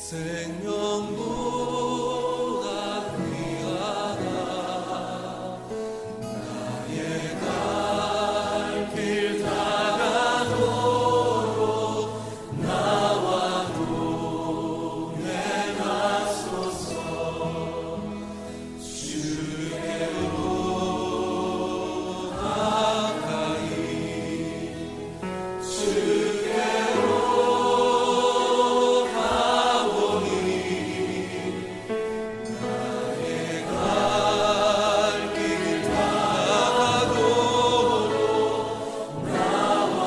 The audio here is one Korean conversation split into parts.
생명보다 귀하다 나의 갈 길 다가도록 나와 동행하소서. 주께로 가까이 주께로 가오니 나의 갈 길 다가도록 나와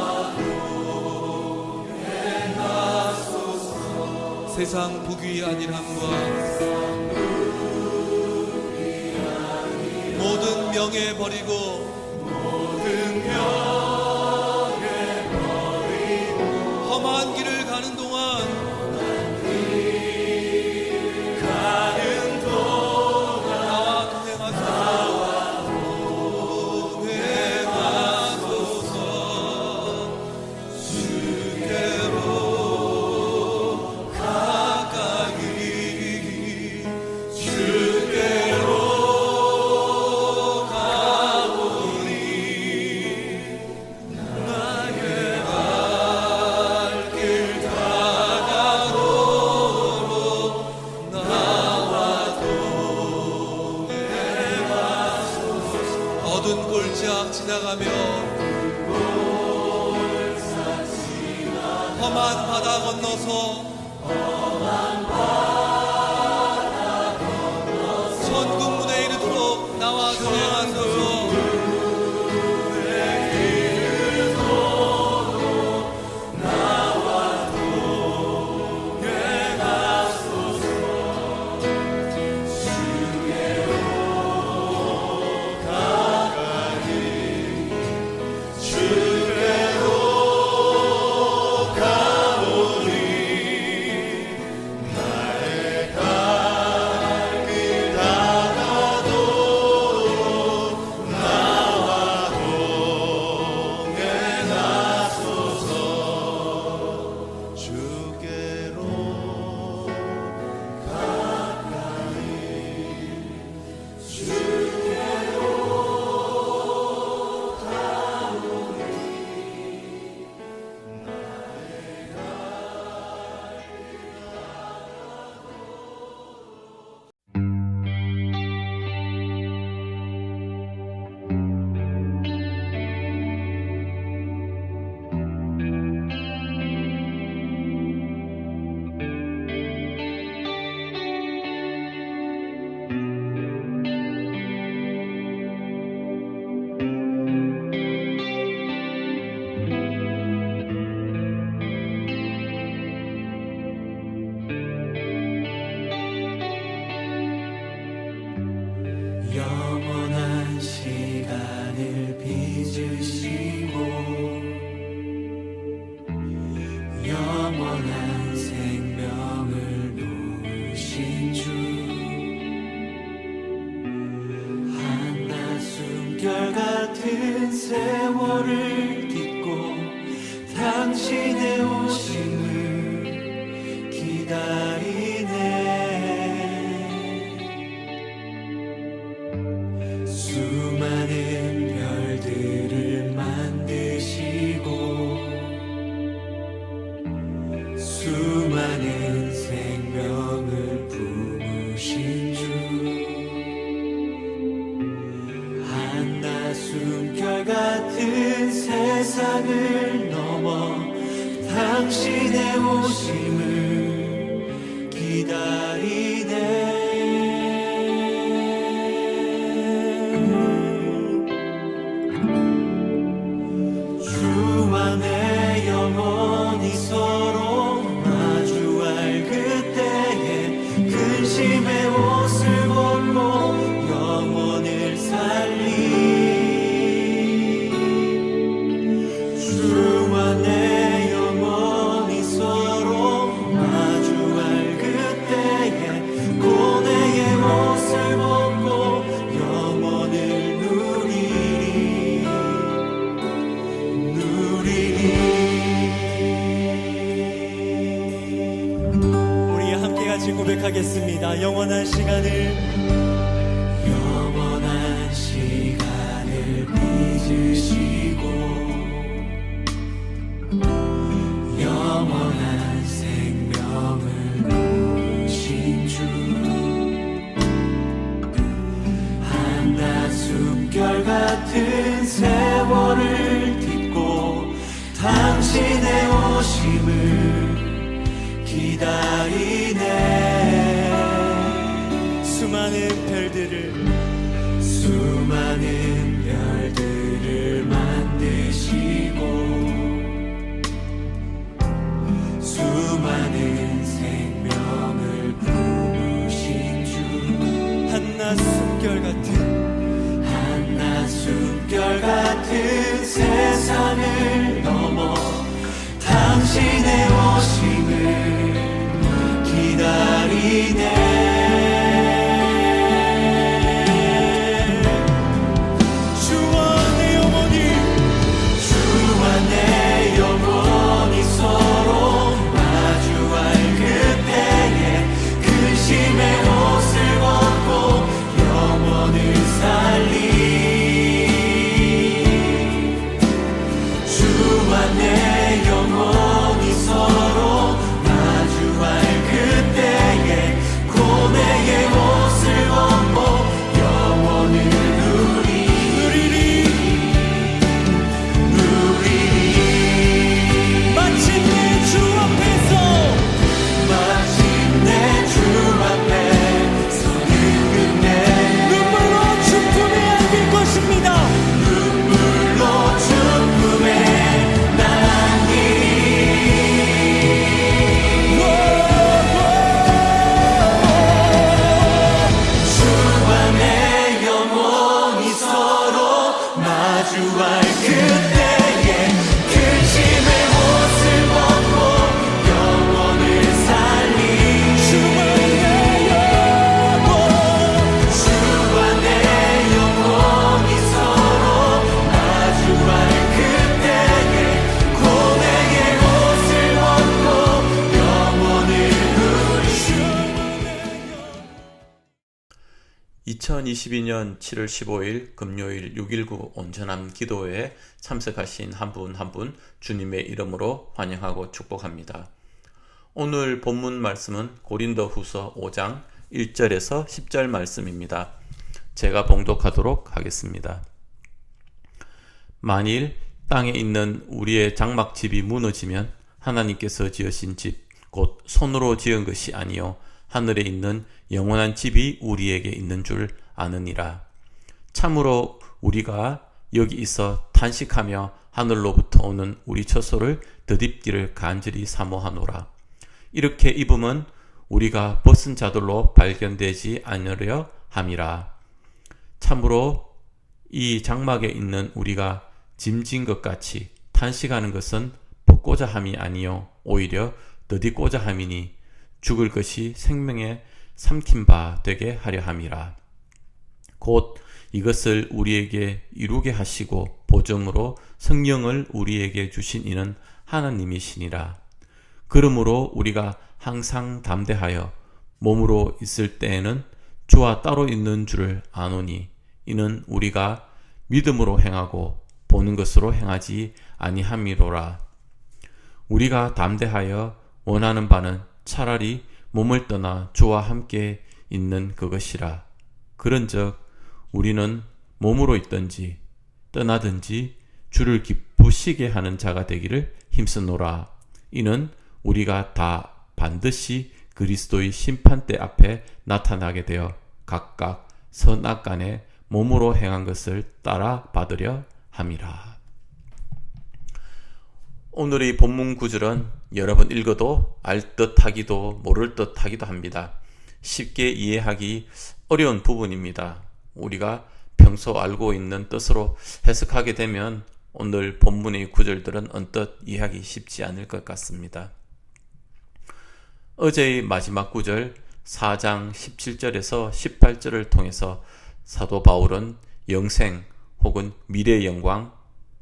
동행하소서. 세상 부귀 안일함과 모든 명예 버리고 험한 길을 가는 동안 나와 동행하소서. 주께로 가까이 주께로 가오니 나의 갈 길 다가도록 나와 동행하소서. 어두운 골짜 지나가며 험한 바다 건너서 천국 문에 이르도록 나와 동행하소서. 영원한 시간을 빚으시고 영원한 생명을 놓으신 주, 한낮숨결 같은 세월을 딛고 당신의 오심을 기다리네. 수많은 별들을 만드시고 수많은 생명을 품으신 주, 한낮숨결 같은 세상을 넘어 당신의 오심을 같이 고백하겠습니다. 영원한 시간을 빚으시고 영원한 생명을 주신 주 한낮 숨결 같은 세월을 딛고 당신의 오심을 기다리네. 수많은 별들을 만드시고 수많은 생명을 품으신 주 한낮 숨결 같은 세상을 넘어 당신의 오심을 기다리네. (2022년 7월 15일) 금요일 6.19 온전함 기도회에 참석하신 한 분 한 분 주님의 이름으로 환영하고 축복합니다. 오늘 본문 말씀은 고린도후서 5장 1절에서 10절 말씀입니다. 제가 봉독하도록 하겠습니다. 만일 땅에 있는 우리의 장막집이 무너지면 하나님께서 지으신 집 곧 손으로 지은 것이 아니요 하늘에 있는 영원한 집이 우리에게 있는 줄 아느니라. 참으로 우리가 여기 있어 탄식하며 하늘로부터 오는 우리 처소를 덧입기를 간절히 사모하노라. 이렇게 입으면 우리가 벗은 자들로 발견되지 않으려 함이라. 참으로 이 장막에 있는 우리가 짐진 것 같이 탄식하는 것은 벗고자 함이 아니요 오히려 덧입고자 함이니 죽을 것이 생명에 삼킨 바 되게 하려 함이라. 곧 이것을 우리에게 이루게 하시고 보증으로 성령을 우리에게 주신 이는 하나님이시니라. 그러므로 우리가 항상 담대하여 몸으로 있을 때에는 주와 따로 있는 줄을 아노니 이는 우리가 믿음으로 행하고 보는 것으로 행하지 아니함이로라. 우리가 담대하여 원하는 바는 차라리 몸을 떠나 주와 함께 있는 그것이라. 그런즉 우리는 몸으로 있든지 떠나든지 주를 기쁘시게 하는 자가 되기를 힘쓰노라. 이는 우리가 다 반드시 그리스도의 심판대 앞에 나타나게 되어 각각 선악간에 몸으로 행한 것을 따라 받으려 함이라. 오늘의 본문 구절은 여러 번 읽어도 알 듯하기도 모를 듯하기도 합니다. 쉽게 이해하기 어려운 부분입니다. 우리가 평소 알고 있는 뜻으로 해석하게 되면 오늘 본문의 구절들은 언뜻 이해하기 쉽지 않을 것 같습니다. 어제의 마지막 구절 4장 17절에서 18절을 통해서 사도 바울은 영생 혹은 미래의 영광,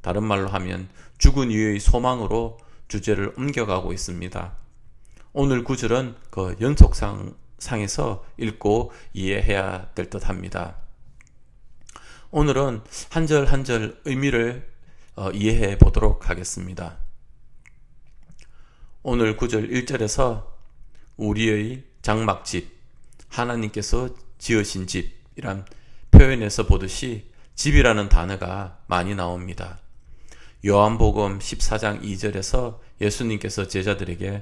다른 말로 하면 죽은 이후의 소망으로 주제를 옮겨가고 있습니다. 오늘 구절은 그 연속상에서 읽고 이해해야 될 듯 합니다. 오늘은 한 절 한 절 의미를 이해해 보도록 하겠습니다. 오늘 구절 1절에서 우리의 장막집, 하나님께서 지으신 집이란 표현에서 보듯이 집이라는 단어가 많이 나옵니다. 요한복음 14장 2절에서 예수님께서 제자들에게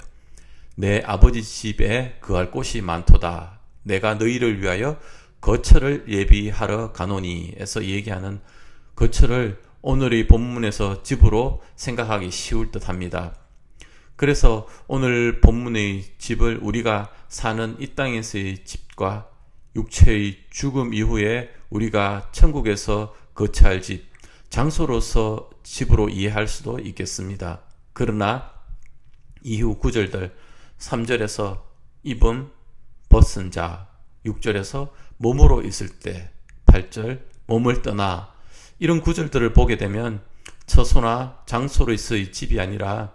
내 아버지 집에 거할 곳이 많도다. 내가 너희를 위하여 거처를 예비하러 가노니 에서 얘기하는 거처를 오늘의 본문에서 집으로 생각하기 쉬울 듯 합니다. 그래서 오늘 본문의 집을 우리가 사는 이 땅에서의 집과 육체의 죽음 이후에 우리가 천국에서 거처할 집, 장소로서 집으로 이해할 수도 있겠습니다. 그러나 이후 9절들 3절에서 입음 벗은 자, 6절에서 몸으로 있을 때, 8절 몸을 떠나, 이런 구절들을 보게 되면 처소나 장소로서의 집이 아니라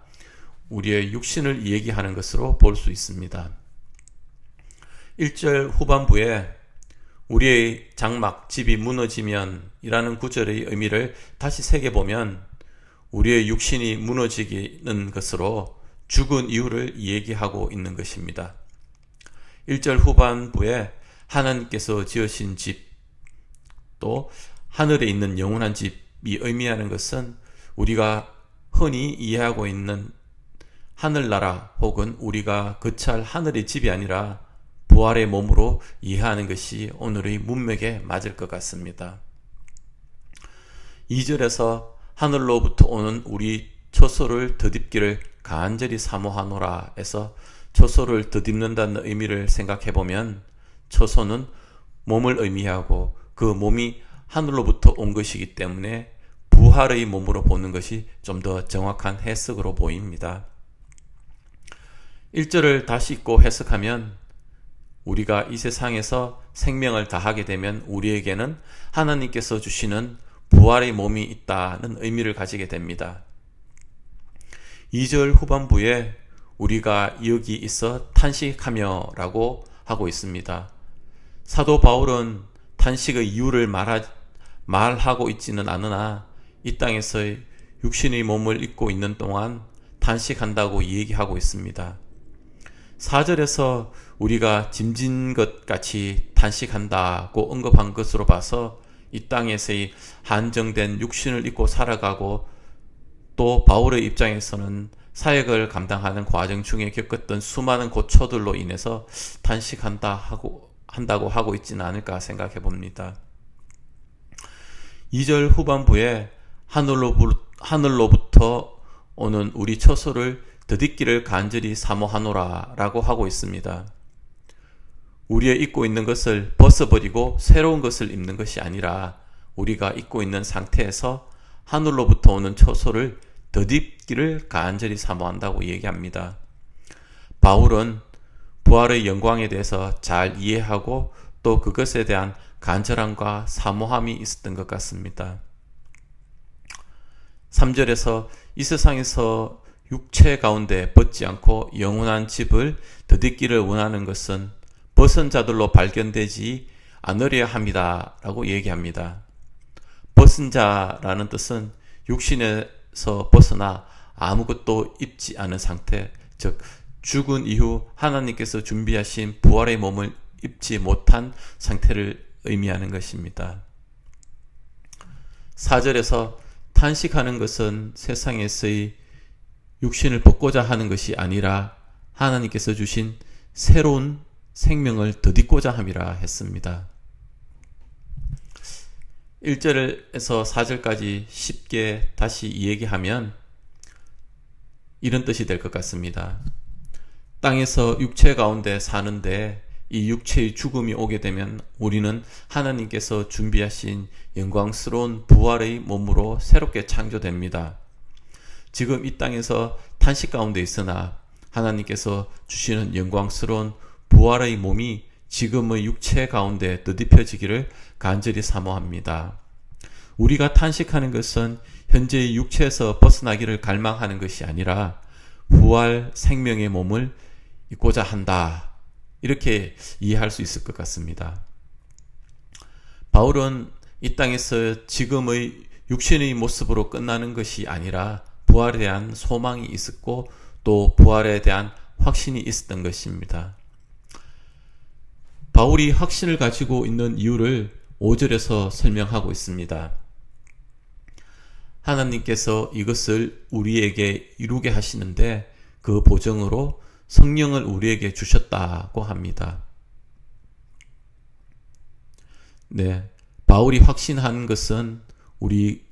우리의 육신을 얘기하는 것으로 볼 수 있습니다. 1절 후반부에 우리의 장막, 집이 무너지면 이라는 구절의 의미를 다시 새겨보면 우리의 육신이 무너지는 것으로 죽은 이유를 얘기하고 있는 것입니다. 1절 후반부에 하나님께서 지으신 집, 또 하늘에 있는 영원한 집이 의미하는 것은 우리가 흔히 이해하고 있는 하늘나라 혹은 우리가 거처할 하늘의 집이 아니라 부활의 몸으로 이해하는 것이 오늘의 문맥에 맞을 것 같습니다. 2절에서 하늘로부터 오는 우리 처소를 덧입기를 간절히 사모하노라 해서 처소를 덧입는다는 의미를 생각해보면 처소는 몸을 의미하고 그 몸이 하늘로부터 온 것이기 때문에 부활의 몸으로 보는 것이 좀 더 정확한 해석으로 보입니다. 1절을 다시 읽고 해석하면 우리가 이 세상에서 생명을 다하게 되면 우리에게는 하나님께서 주시는 부활의 몸이 있다는 의미를 가지게 됩니다. 2절 후반부에 우리가 여기 있어 탄식하며 라고 하고 있습니다. 사도 바울은 탄식의 이유를 말하고 있지는 않으나 이 땅에서의 육신의 몸을 입고 있는 동안 탄식한다고 얘기하고 있습니다. 4절에서 우리가 짐진 것 같이 탄식한다고 언급한 것으로 봐서 이 땅에서의 한정된 육신을 입고 살아가고 또 바울의 입장에서는 사역을 감당하는 과정 중에 겪었던 수많은 고초들로 인해서 탄식한다고 하고 있지는 않을까 생각해 봅니다. 2절 후반부에 하늘로부터 오는 우리 처소를 덧입기를 간절히 사모하노라 라고 하고 있습니다. 우리의 입고 있는 것을 벗어버리고 새로운 것을 입는 것이 아니라 우리가 입고 있는 상태에서 하늘로부터 오는 처소를 덧입기를 간절히 사모한다고 얘기합니다. 바울은 부활의 영광에 대해서 잘 이해하고 또 그것에 대한 간절함과 사모함이 있었던 것 같습니다. 3절에서 이 세상에서 육체 가운데 벗지 않고 영원한 집을 덧입기를 원하는 것은 벗은 자들로 발견되지 않으려 합니다 라고 얘기합니다. 벗은 자라는 뜻은 육신에서 벗어나 아무것도 입지 않은 상태, 즉 죽은 이후 하나님께서 준비하신 부활의 몸을 입지 못한 상태를 의미하는 것입니다. 4절에서 탄식하는 것은 세상에서의 육신을 벗고자 하는 것이 아니라 하나님께서 주신 새로운 생명을 덧입고자 함이라 했습니다. 1절에서 4절까지 쉽게 다시 얘기하면 이런 뜻이 될 것 같습니다. 땅에서 육체 가운데 사는데 이 육체의 죽음이 오게 되면 우리는 하나님께서 준비하신 영광스러운 부활의 몸으로 새롭게 창조됩니다. 지금 이 땅에서 탄식 가운데 있으나 하나님께서 주시는 영광스러운 부활의 몸이 지금의 육체 가운데 덧입혀지기를 간절히 사모합니다. 우리가 탄식하는 것은 현재의 육체에서 벗어나기를 갈망하는 것이 아니라 부활 생명의 몸을 있고자 한다. 이렇게 이해할 수 있을 것 같습니다. 바울은 이 땅에서 지금의 육신의 모습으로 끝나는 것이 아니라 부활에 대한 소망이 있었고 또 부활에 대한 확신이 있었던 것입니다. 바울이 확신을 가지고 있는 이유를 5절에서 설명하고 있습니다. 하나님께서 이것을 우리에게 이루게 하시는데 그 보정으로 성령을 우리에게 주셨다고 합니다. 네, 바울이 확신한 것은 우리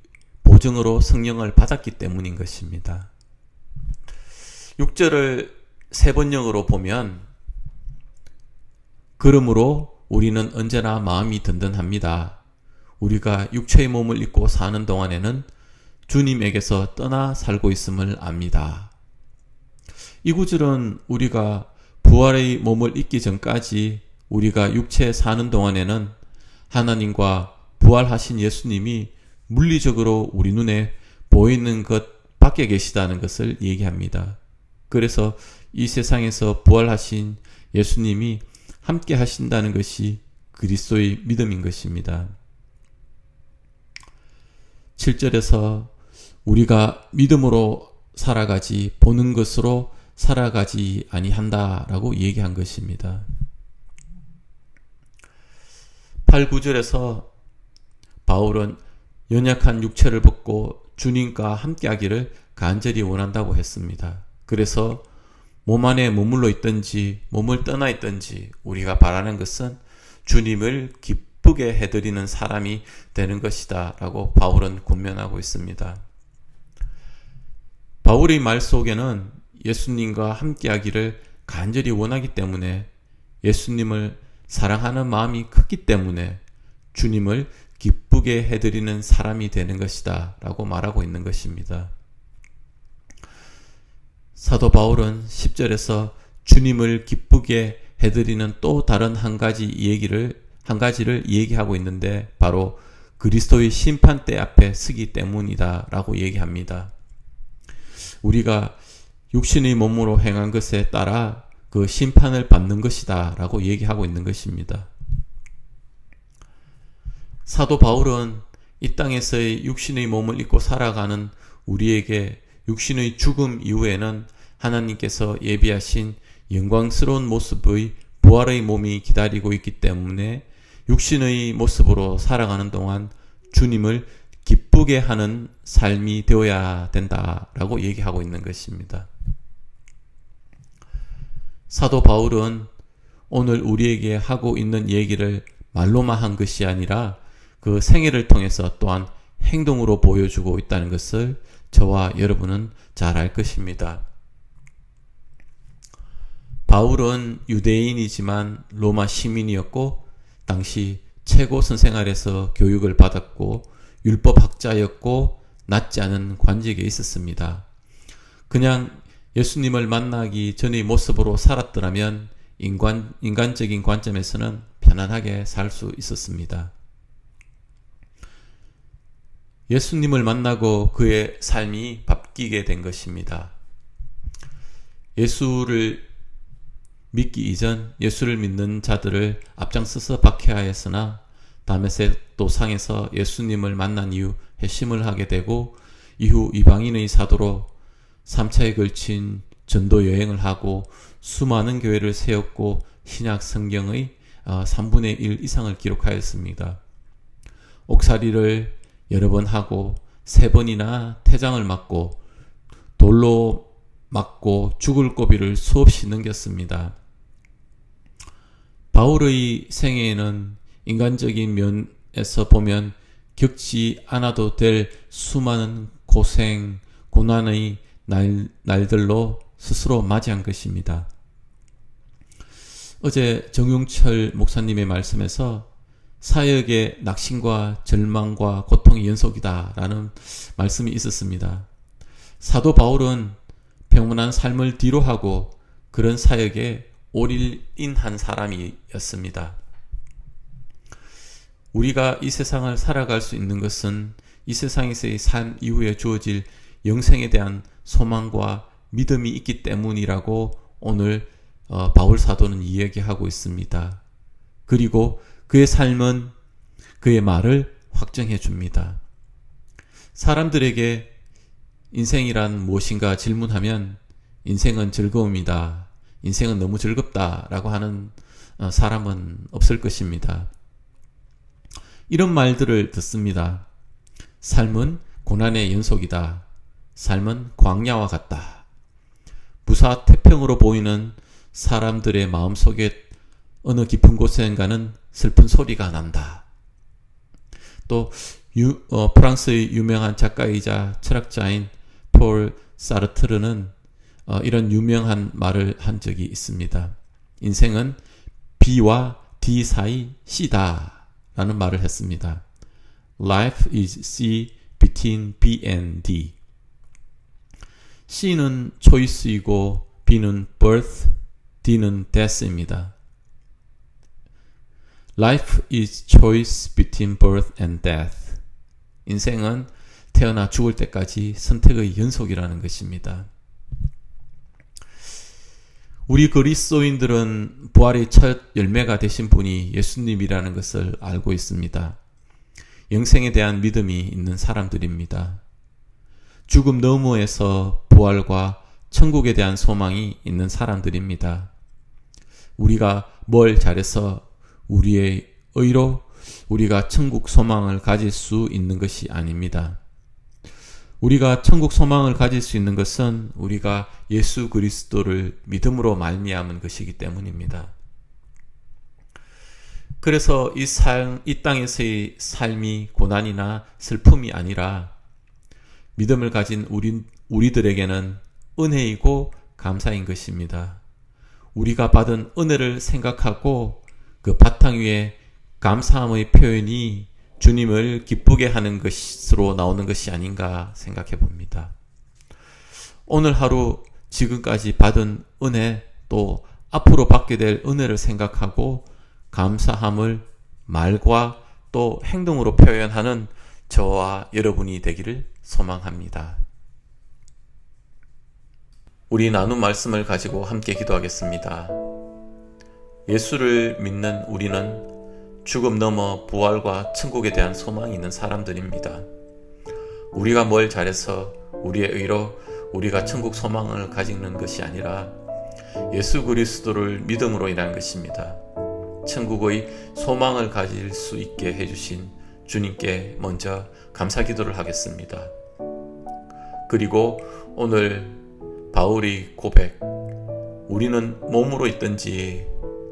보증으로 성령을 받았기 때문인 것입니다. 6절을 세 번역으로 보면 그러므로 우리는 언제나 마음이 든든합니다. 우리가 육체의 몸을 입고 사는 동안에는 주님에게서 떠나 살고 있음을 압니다. 이 구절은 우리가 부활의 몸을 입기 전까지 우리가 육체에 사는 동안에는 하나님과 부활하신 예수님이 물리적으로 우리 눈에 보이는 것 밖에 계시다는 것을 얘기합니다. 그래서 이 세상에서 부활하신 예수님이 함께 하신다는 것이 그리스도의 믿음인 것입니다. 7절에서 우리가 믿음으로 살아가지 보는 것으로 살아가지 아니한다라고 얘기한 것입니다. 8, 9절에서 바울은 연약한 육체를 벗고 주님과 함께하기를 간절히 원한다고 했습니다. 그래서 몸 안에 머물러 있든지 몸을 떠나 있든지 우리가 바라는 것은 주님을 기쁘게 해드리는 사람이 되는 것이다 라고 바울은 권면하고 있습니다. 바울의 말 속에는 예수님과 함께하기를 간절히 원하기 때문에 예수님을 사랑하는 마음이 크기 때문에 주님을 기쁘게 해드리는 사람이 되는 것이다 라고 말하고 있는 것입니다. 사도 바울은 10절에서 주님을 기쁘게 해드리는 또 다른 한 가지를 얘기하고 있는데 바로 그리스도의 심판대 앞에 서기 때문이다 라고 얘기합니다. 우리가 육신의 몸으로 행한 것에 따라 그 심판을 받는 것이다 라고 얘기하고 있는 것입니다. 사도 바울은 이 땅에서의 육신의 몸을 입고 살아가는 우리에게 육신의 죽음 이후에는 하나님께서 예비하신 영광스러운 모습의 부활의 몸이 기다리고 있기 때문에 육신의 모습으로 살아가는 동안 주님을 기쁘게 하는 삶이 되어야 된다라고 얘기하고 있는 것입니다. 사도 바울은 오늘 우리에게 하고 있는 얘기를 말로만 한 것이 아니라 그 생애를 통해서 또한 행동으로 보여주고 있다는 것을 저와 여러분은 잘 알 것입니다. 바울은 유대인이지만 로마 시민이었고 당시 최고 선생 아래서 교육을 받았고 율법학자였고 낮지 않은 관직에 있었습니다. 그냥 예수님을 만나기 전의 모습으로 살았더라면 인간적인 관점에서는 편안하게 살 수 있었습니다. 예수님을 만나고 그의 삶이 바뀌게 된 것입니다. 예수를 믿기 이전 예수를 믿는 자들을 앞장서서 박해하였으나 다메섹 도상에서 예수님을 만난 이후 회심을 하게 되고 이후 이방인의 사도로 3차에 걸친 전도 여행을 하고 수많은 교회를 세웠고 신약 성경의 3분의 1 이상을 기록하였습니다. 옥살이를 여러 번 하고 3번이나 태장을 맞고 돌로 맞고 죽을 고비를 수없이 넘겼습니다. 바울의 생애에는 인간적인 면에서 보면 겪지 않아도 될 수많은 고생, 고난의 날들로 스스로 맞이한 것입니다. 어제 정용철 목사님의 말씀에서 사역의 낙심과 절망과 고통의 연속이다라는 말씀이 있었습니다. 사도 바울은 평온한 삶을 뒤로하고 그런 사역에 올인한 사람이었습니다. 우리가 이 세상을 살아갈 수 있는 것은 이 세상에서의 삶 이후에 주어질 영생에 대한 소망과 믿음이 있기 때문이라고 오늘 바울 사도는 이야기하고 있습니다. 그리고 그의 삶은 그의 말을 확정해 줍니다. 사람들에게 인생이란 무엇인가 질문하면 인생은 즐거움이다, 인생은 너무 즐겁다 라고 하는 사람은 없을 것입니다. 이런 말들을 듣습니다. 삶은 고난의 연속이다. 삶은 광야와 같다. 무사태평으로 보이는 사람들의 마음속에 어느 깊은 곳엔가는 슬픈 소리가 난다. 또 프랑스의 유명한 작가이자 철학자인 폴 사르트르는 이런 유명한 말을 한 적이 있습니다. 인생은 B와 D 사이 C다 라는 말을 했습니다. Life is C between B and D. C는 choice이고 B는 birth, D는 death입니다. Life is choice between birth and death. 인생은 태어나 죽을 때까지 선택의 연속이라는 것입니다. 우리 그리스도인들은 부활의 첫 열매가 되신 분이 예수님이라는 것을 알고 있습니다. 영생에 대한 믿음이 있는 사람들입니다. 죽음 너머에서 부활과 천국에 대한 소망이 있는 사람들입니다. 우리가 뭘 잘해서 우리의 의로 우리가 천국 소망을 가질 수 있는 것이 아닙니다. 우리가 천국 소망을 가질 수 있는 것은 우리가 예수 그리스도를 믿음으로 말미암은 것이기 때문입니다. 그래서 이 땅에서의 삶이 고난이나 슬픔이 아니라 믿음을 가진 우리들에게는 은혜이고 감사인 것입니다. 우리가 받은 은혜를 생각하고 그 바탕 위에 감사함의 표현이 주님을 기쁘게 하는 것으로 나오는 것이 아닌가 생각해 봅니다. 오늘 하루 지금까지 받은 은혜 또 앞으로 받게 될 은혜를 생각하고 감사함을 말과 또 행동으로 표현하는 저와 여러분이 되기를 소망합니다. 우리 나눈 말씀을 가지고 함께 기도하겠습니다. 예수를 믿는 우리는 죽음 넘어 부활과 천국에 대한 소망이 있는 사람들입니다. 우리가 뭘 잘해서 우리의 의로 우리가 천국 소망을 가지는 것이 아니라 예수 그리스도를 믿음으로 인한 것입니다. 천국의 소망을 가질 수 있게 해주신 주님께 먼저 감사 기도를 하겠습니다. 그리고 오늘 바울의 고백, 우리는 몸으로 있든지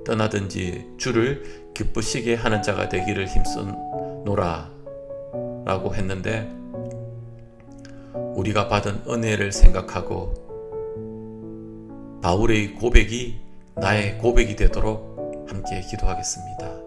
떠나든지 주를 기쁘시게 하는 자가 되기를 힘쓰노라 라고 했는데, 우리가 받은 은혜를 생각하고 바울의 고백이 나의 고백이 되도록 함께 기도하겠습니다.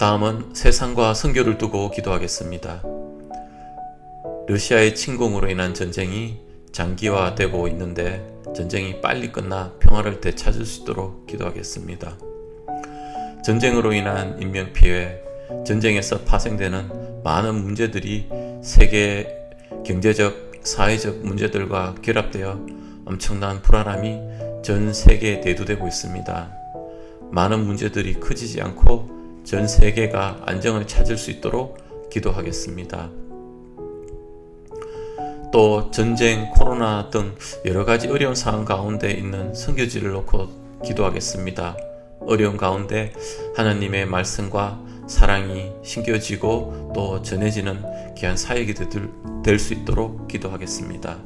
다음은 세상과 선교를 두고 기도하겠습니다. 러시아의 침공으로 인한 전쟁이 장기화되고 있는데 전쟁이 빨리 끝나 평화를 되찾을 수 있도록 기도하겠습니다. 전쟁으로 인한 인명피해, 전쟁에서 파생되는 많은 문제들이 세계 경제적, 사회적 문제들과 결합되어 엄청난 불안함이 전 세계에 대두되고 있습니다. 많은 문제들이 커지지 않고 전 세계가 안정을 찾을 수 있도록 기도하겠습니다. 또 전쟁, 코로나 등 여러 가지 어려운 상황 가운데 있는 선교지를 놓고 기도하겠습니다. 어려운 가운데 하나님의 말씀과 사랑이 심겨지고 또 전해지는 귀한 사역이 될 수 있도록 기도하겠습니다.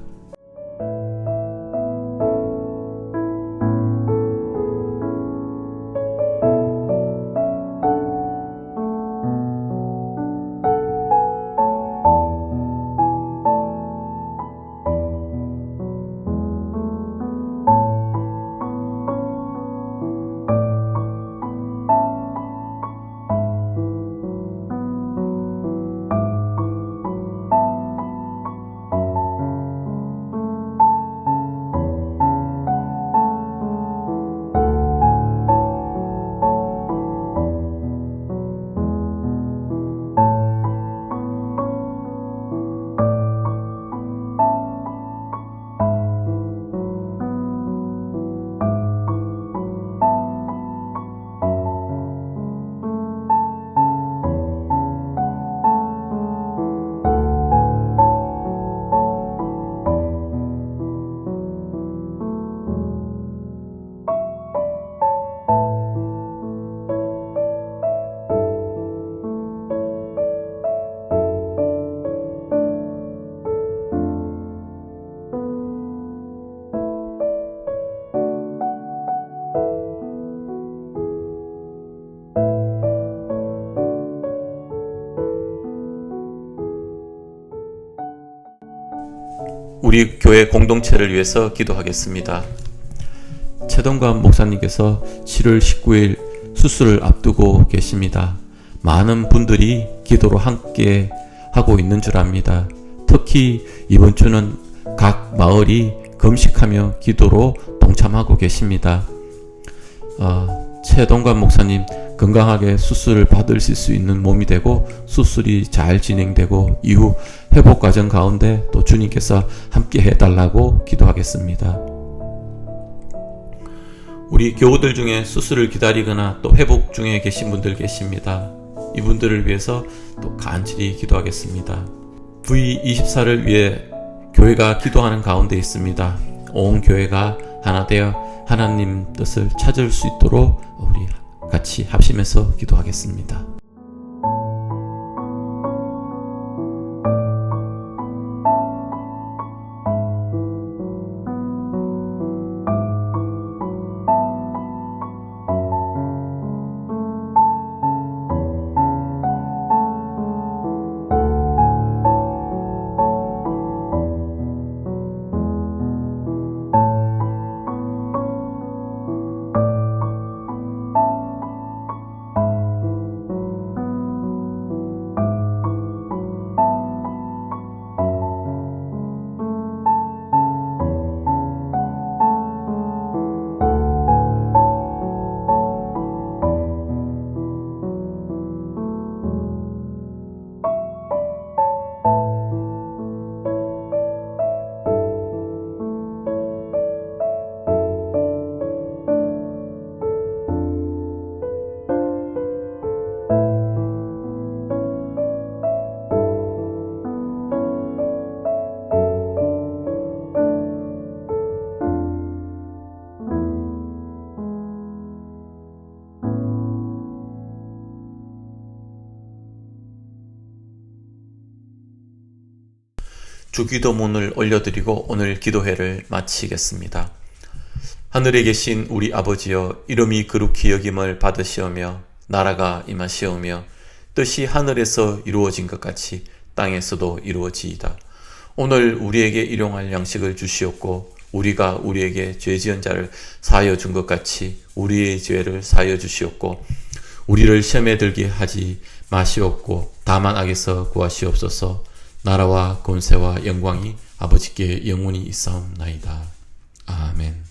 우리 교회 공동체를 위해서 기도하겠습니다. 최동관 목사님께서 7월 19일 수술을 앞두고 계십니다. 많은 분들이 기도로 함께 하고 있는 줄 압니다. 특히 이번 주는 각 마을이 금식하며 기도로 동참하고 계십니다. 최동관 목사님 건강하게 수술을 받으실 수 있는 몸이 되고 수술이 잘 진행되고 이후 회복 과정 가운데 또 주님께서 함께 해달라고 기도하겠습니다. 우리 교우들 중에 수술을 기다리거나 또 회복 중에 계신 분들 계십니다. 이분들을 위해서 또 간절히 기도하겠습니다. V24를 위해 교회가 기도하는 가운데 있습니다. 온 교회가 하나 되어 하나님 뜻을 찾을 수 있도록 우리 같이 합심해서 기도하겠습니다. 주기도문을 올려드리고 오늘 기도회를 마치겠습니다. 하늘에 계신 우리 아버지여, 이름이 거룩히 여김을 받으시오며 나라가 임하시오며 뜻이 하늘에서 이루어진 것 같이 땅에서도 이루어지이다. 오늘 우리에게 일용할 양식을 주시옵고 우리가 우리에게 죄 지은 자를 사하여 준 것 같이 우리의 죄를 사하여 주시옵고 우리를 시험에 들게 하지 마시옵고 다만 악에서 구하시옵소서. 나라와 권세와 영광이 아버지께 영원히 있사옵나이다. 아멘.